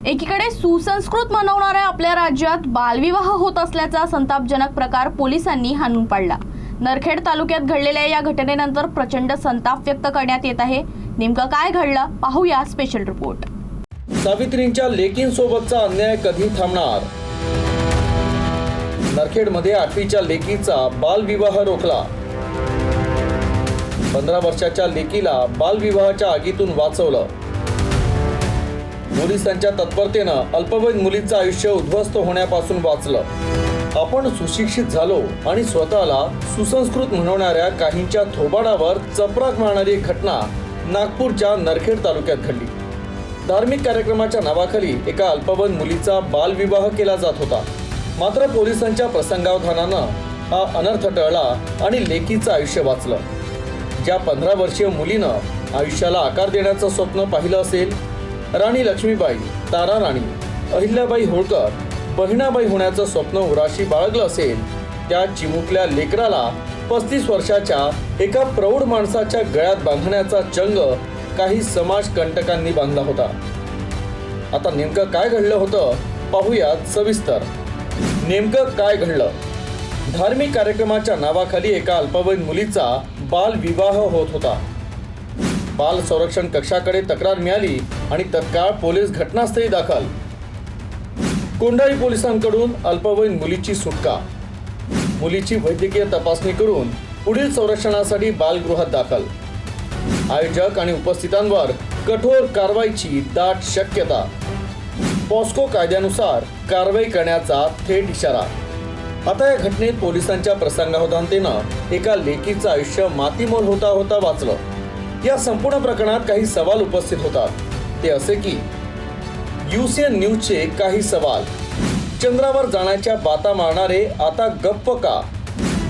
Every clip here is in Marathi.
एकीकडे सुसंस्कृत मनवणाऱ्या आपल्या राज्यात बालविवाह होत असल्याचा संतापजनक प्रकार पोलिसांनी हाणून पाडला। नरखेड तालुक्यात घडलेल्या या घटनेनंतर प्रचंड संताप व्यक्त करण्यात येत आहे। नेमकं काय घडलं पाहूया स्पेशल रिपोर्ट। सावित्रींच्या लेकींसोबतचा अन्याय कधी थांबणार? नरखेडमध्ये 8वीच्या लेकीचा बालविवाह रोखला। 15 वर्षाच्या लेकीला बालविवाहाच्या आगीतून वाचवलं। पोलिसांच्या तत्परतेनं अल्पवयीन मुलीचं आयुष्य उद्ध्वस्त होण्यापासून वाचलं। आपण सुशिक्षित झालो आणि स्वतःला सुसंस्कृत म्हणवणाऱ्या काहींच्या थोबाडावर चपराक मारणारी घटना नागपूरच्या नरखेड तालुक्यात घडली। धार्मिक कार्यक्रमाच्या नावाखाली एका अल्पवयीन मुलीचा बालविवाह केला जात होता। मात्र पोलिसांच्या प्रसंगावधानानं हा अनर्थ टळला आणि लेकीचं आयुष्य वाचलं। ज्या 15 वर्षीय मुलीनं आयुष्याला आकार देण्याचं स्वप्न पाहिलं असेल, राणी लक्ष्मीबाई, तारा राणी, अहिल्याबाई होळकर, बहिणाबाई होण्याचं स्वप्न उराशी बाळगलं असेल, त्या चिमुकल्या लेकराला 35 वर्षाच्या एका प्रौढ माणसाच्या गळ्यात बांधण्याचा चंग काही समाजकंटकांनी बांधला होता। आता नेमकं काय घडलं होतं पाहूयात सविस्तर। नेमकं काय घडलं? धार्मिक कार्यक्रमाच्या नावाखाली एका अल्पवयीन मुलीचा बालविवाह होत होता। बाल संरक्षण कक्षाकडे तक्रार मिळाली आणि तत्काळ पोलीस घटनास्थळी दाखल। कोंढाळी पोलिसांकडून अल्पवयीन मुलीची सुटका, मुलीची वैद्यकीय तपासणी करून पुढील संरक्षणासाठी बालगृहात दाखल। आयोजक आणि उपस्थितांवर कठोर कारवाईची दाट शक्यता। पॉस्को कायद्यानुसार कारवाई करण्याचा थेट इशारा। आता या घटनेत पोलिसांच्या प्रसंगावधानतेनं एका लेकीचं आयुष्य मातीमोल होता होता वाचलं। या संपूर्ण प्रकरणात काही सवाल उपस्थित होतात। ते असे की UCN न्यूजचे काही सवाल। चंद्रावर जाण्याच्या बाता मारणारे आता गप्प का?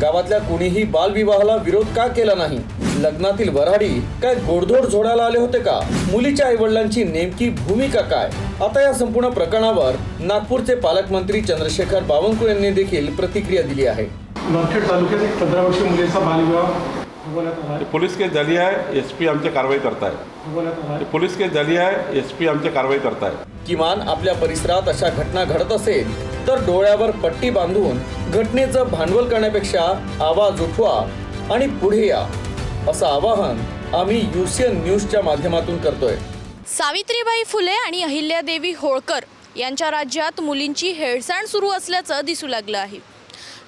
गावातल्या कुणीही बालविवाहाला विरोध का केला नाही? लग्नातील वऱ्हाडी काय गोडधोड झोडायला आले होते का? मुलीच्या आईवडिलांची नेमकी भूमिका काय? आता या संपूर्ण प्रकरणावर नागपूरचे पालकमंत्री चंद्रशेखर बावनकुळे यांनी देखील प्रतिक्रिया दिली आहे। नरखेड तालुक्यात एक 15 वर्षीय मुलीचा बालविवाह पुलिस केस झाली आहे। SP आमची कारवाई करताय। पुलिस केस झाली आहे। SP आमची कारवाई करताय। किमान आपल्या परिसरात अशा घटना घडत असेल तर डोळ्यावर पट्टी बांधून घटनेचं भांडवल करण्यापेक्षा आवाज उठवा आणि पुढे या, असं आवाहन आम्ही UCN न्यूजच्या माध्यमातून करतोय। सावित्रीबाई फुले आणि अहिल्यादेवी होळकर यांच्या राज्यात मुलींची हेळसांड सुरू असल्याचं दिसू लागलं आहे।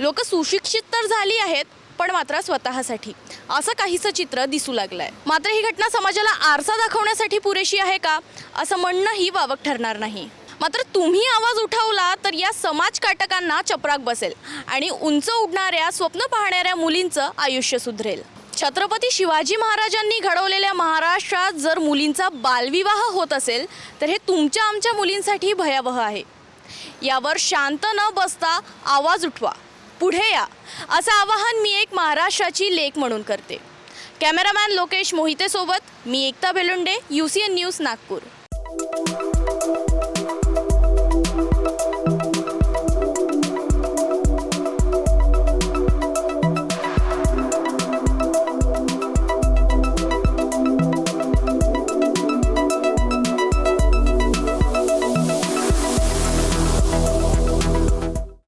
लोक सुशिक्षित तर झाली आहेत, पण मात्र स्वतःसाठी असं काहीसं चित्र दिसू लागलंय। मात्र ही घटना समाजाला आरसा दाखवण्यासाठी पुरेशी आहे का, असं म्हणणंही वावग ठरणार नाही। मात्र तुम्ही आवाज उठवला तर या समाजकाटकांना चपराक बसेल आणि उंच उडणाऱ्या स्वप्न पाहणाऱ्या मुलींचं आयुष्य सुधरेल। छत्रपती शिवाजी महाराजांनी घडवलेल्या महाराष्ट्रात जर मुलींचा बालविवाह होत असेल तर हे तुमच्या आमच्या मुलींसाठी भयावह आहे। यावर शांत न बसता आवाज उठवा, पुढे या, असं आवाहन मी एक महाराष्ट्राची लेक म्हणून करते। कॅमेरामॅन लोकेश मोहिते सोबत मी एकता बेलुंडे, UCN न्यूज नागपूर।